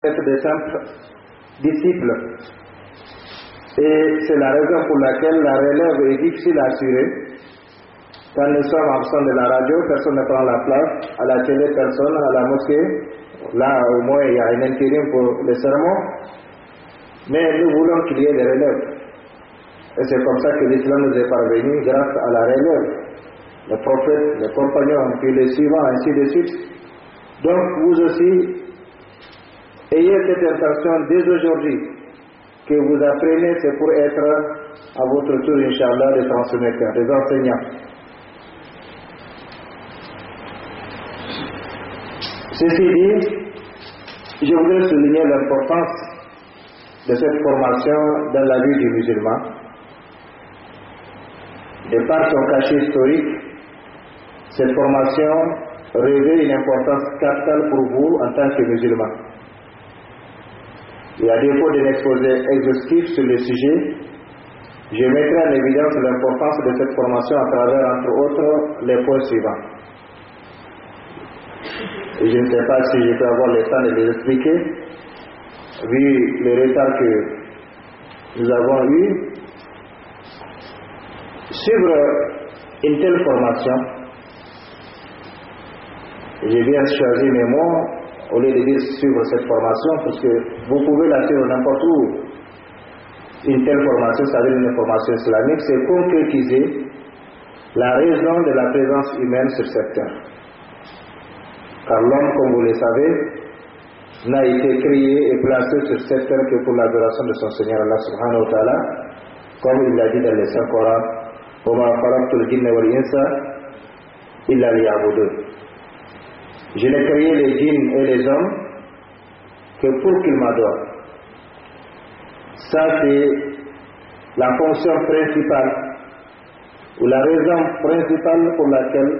être des simples disciples. Et c'est la raison pour laquelle la relève est difficile à assurer. Quand nous sommes absents de la radio, personne ne prend la place. À la télé, personne. À la mosquée, là au moins il y a un intérim pour les sermons. Mais nous voulons qu'il y ait des relèves. Et c'est comme ça que l'islam nous est parvenu grâce à la relève. Les prophètes, les compagnons, puis les suivants, ainsi de suite. Donc vous aussi, ayez cette intention dès aujourd'hui. Que vous apprenez, c'est pour être à votre tour, Inch'Allah, des transmetteurs, des enseignants. Ceci dit, je voudrais souligner l'importance de cette formation dans la vie du musulman. De par son cachet historique, cette formation revêt une importance capitale pour vous en tant que musulman. Et à défaut d'un exposé exhaustif sur le sujet, je mettrai en évidence l'importance de cette formation à travers, entre autres, les points suivants. Et je ne sais pas si je peux avoir le temps de les expliquer, vu le retard que nous avons eu. Suivre une telle formation, j'ai bien choisi mes mots au lieu de dire suivre cette formation, parce que vous pouvez la suivre n'importe où. Une telle formation, c'est-à-dire une formation islamique, c'est concrétiser la raison de la présence humaine sur cette terre. Car l'homme, comme vous le savez, n'a été créé et placé sur cette terre que pour l'adoration de son Seigneur Allah subhanahu wa ta'ala, comme il l'a dit dans le Saint-Coran, وَمَا خَلَقْتُ الْجِنَّ وَالْإِنسَ إِلَّا لِيَعْبُدُونِ. Je n'ai créé les djinns et les hommes que pour qu'ils m'adorent. Ça, c'est la fonction principale, ou la raison principale pour laquelle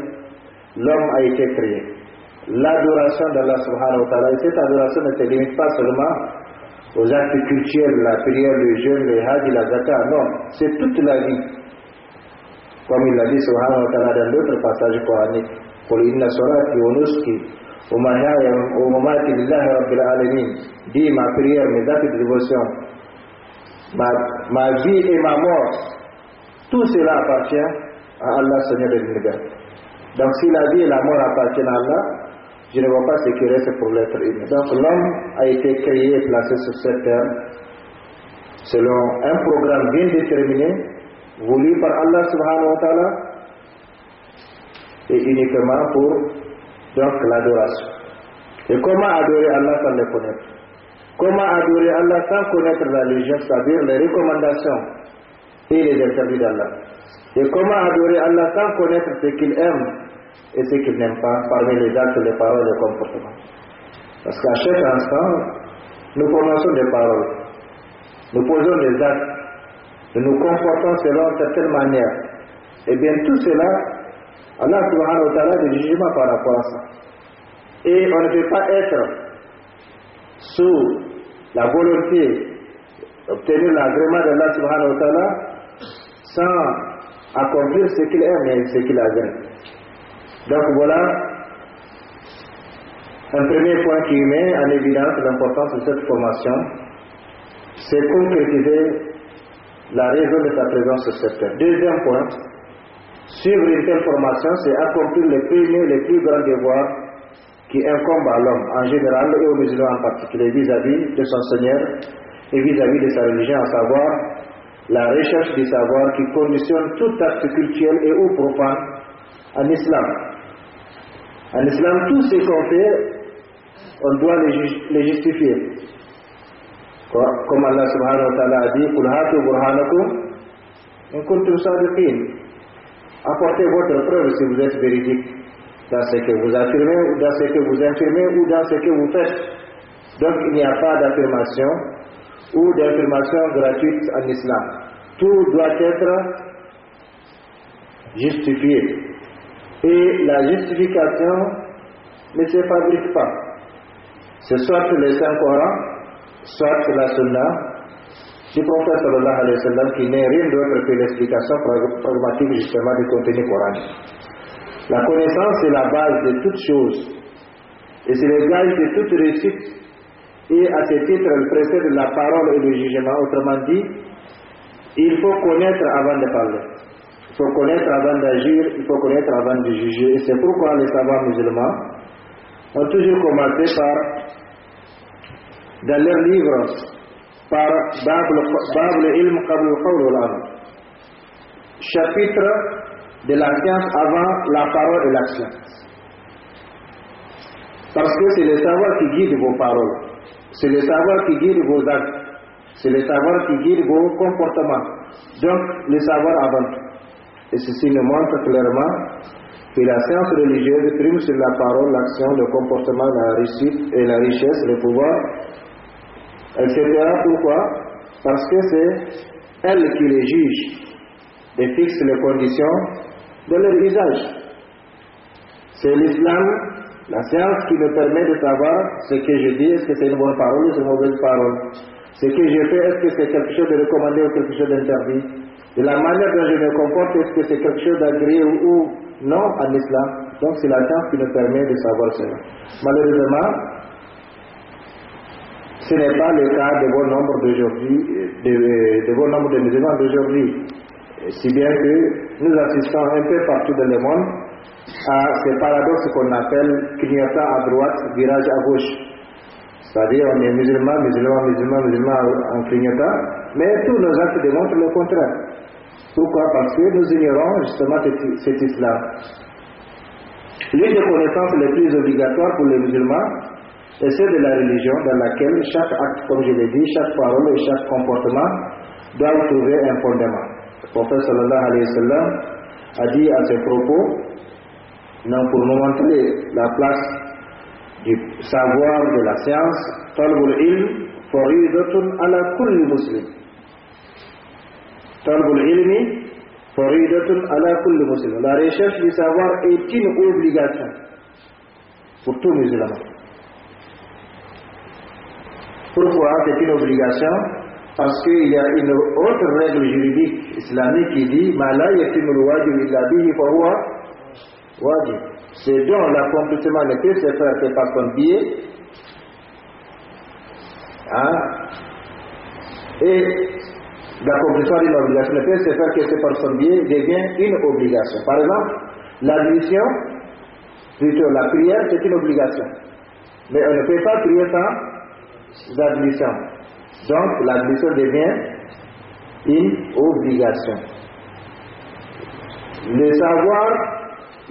l'homme a été créé. L'adoration d'Allah subhanahu wa ta'ala. Et cette adoration ne se limite pas seulement aux actes cultuels, la prière, le jeûne, le hajj, la zakat. Non, c'est toute la vie. Comme il l'a dit subhanahu wa ta'ala dans d'autres passages coraniques. قل إن صلاتي ونسكي ومحياي ومماتي لله رب العالمين. Dis ma prière, mes actes de dévotion, ma vie et ma mort, tout cela appartient à Allah, Seigneur de l'univers. Donc si la vie et la mort appartiennent à Allah, je ne vois pas ce qui reste pour l'être humain. Donc l'homme a été créé et placé sur cette terre selon un programme bien déterminé, voulu par Allah subhanahu wa ta'ala, et uniquement pour donc l'adoration. Et comment adorer Allah sans le connaître? Comment adorer Allah sans connaître la religion, c'est-à-dire les recommandations et les interdits d'Allah? Et comment adorer Allah sans connaître ce qu'il aime et ce qu'il n'aime pas parmi les actes, les paroles et les comportements? Parce qu'à chaque instant, nous prononçons des paroles, nous posons des actes, nous nous comportons selon certaines manières. Et bien tout cela, Allah subhanahu wa ta'ala a des jugements par rapport à ça. Et on ne peut pas être sous la volonté d'obtenir l'agrément d'Allah subhanahu wa ta'ala sans accomplir ce qu'il aime et ce qu'il agrée. Donc voilà un premier point qui met en évidence l'importance de cette formation, c'est concrétiser la raison de sa présence sur cette terre. Deuxième point, suivre une telle formation, c'est accomplir les premiers, les plus grands devoirs qui incombent à l'homme en général et aux musulmans en particulier vis-à-vis de son Seigneur et vis-à-vis de sa religion, à savoir la recherche du savoir qui conditionne tout acte cultuel et ou profane en islam. En islam, tout ce qu'on fait, on doit les justifier. Comme Allah subhanahu wa ta'ala a dit, قُلْ هَاتُوا بُرْهَانَكُمْ إِن كُنتُمْ صَادِقِينَ. Apportez votre preuve si vous êtes véridique dans ce que vous affirmez, ou dans ce que vous infirmez, ou dans ce que vous faites. Donc il n'y a pas d'affirmation ou d'affirmation gratuite en islam. Tout doit être justifié. Et la justification ne se fabrique pas. C'est soit le Saint-Coran, soit la Sunna du prophète sallallahu alayhi wa sallam, qui n'est rien d'autre que l'explication pragmatique justement du contenu coranique. La connaissance est la base de toute chose et c'est le gage de toute réussite et à ce titre elle précède la parole et le jugement. Autrement dit, il faut connaître avant de parler, il faut connaître avant d'agir, il faut connaître avant de juger. Et c'est pourquoi les savants musulmans ont toujours commencé par, dans leurs livres, par Bab al-Ilm qabl al-Qawl wal-Amal, chapitre de la science avant la parole et l'action. Parce que c'est le savoir qui guide vos paroles, c'est le savoir qui guide vos actes, c'est le savoir qui guide vos comportements. Donc le savoir avant tout. Et ceci nous montre clairement que la science religieuse prime sur la parole, l'action, le comportement, la réussite et la richesse, le pouvoir, etc. Pourquoi? Parce que c'est elle qui les juge et fixe les conditions de leur usage. C'est l'islam, la science, qui me permet de savoir ce que je dis, est-ce que c'est une bonne parole ou c'est une mauvaise parole. Ce que je fais, est-ce que c'est quelque chose de recommandé ou quelque chose d'interdit. De la manière dont je me comporte, est-ce que c'est quelque chose d'agréé ou non en islam. Donc c'est la science qui nous permet de savoir cela. Malheureusement, ce n'est pas le cas de bon nombre d'aujourd'hui, de bon nombre de musulmans d'aujourd'hui. Si bien que nous assistons un peu partout dans le monde à ces paradoxes qu'on appelle clignotant à droite, virage à gauche. C'est-à-dire on est musulman en clignotant, mais tous nos actes démontrent le contraire. Pourquoi? Parce que nous ignorons justement cet islam. L'une des connaissances les plus obligatoires pour les musulmans est celle de la religion, dans laquelle chaque acte, comme je l'ai dit, chaque parole et chaque comportement doivent trouver un fondement. Le prophète sallallahu alayhi wa sallam a dit à ses propos, non, pour nous montrer la place du savoir de la science, talbul ilm faridatun ala kulli muslim. Talbul ilmi faridatun ala kulli muslim. La recherche du savoir est une obligation pour tout musulman. Pourquoi c'est une obligation? Parce qu'il y a une autre règle juridique islamique qui dit ma la yatimul wajib illa bihi fa huwa wajib. C'est dont l'accomplissement ne peut se faire que par son biais. Et l'accomplissement d'une obligation ne peut se faire que par son biais, devient une obligation. Par exemple, l'admission, plutôt la prière, c'est une obligation. Mais on ne peut pas prier sans admission. Donc l'admission devient une obligation. Le savoir,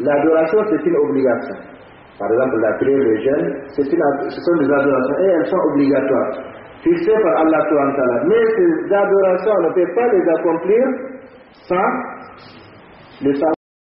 l'adoration, c'est une obligation. Par exemple, la prière, le jeûne, ce sont des adorations et elles sont obligatoires, fixées par Allah subhanahu wa ta'ala. Mais ces adorations, on ne peut pas les accomplir sans le savoir.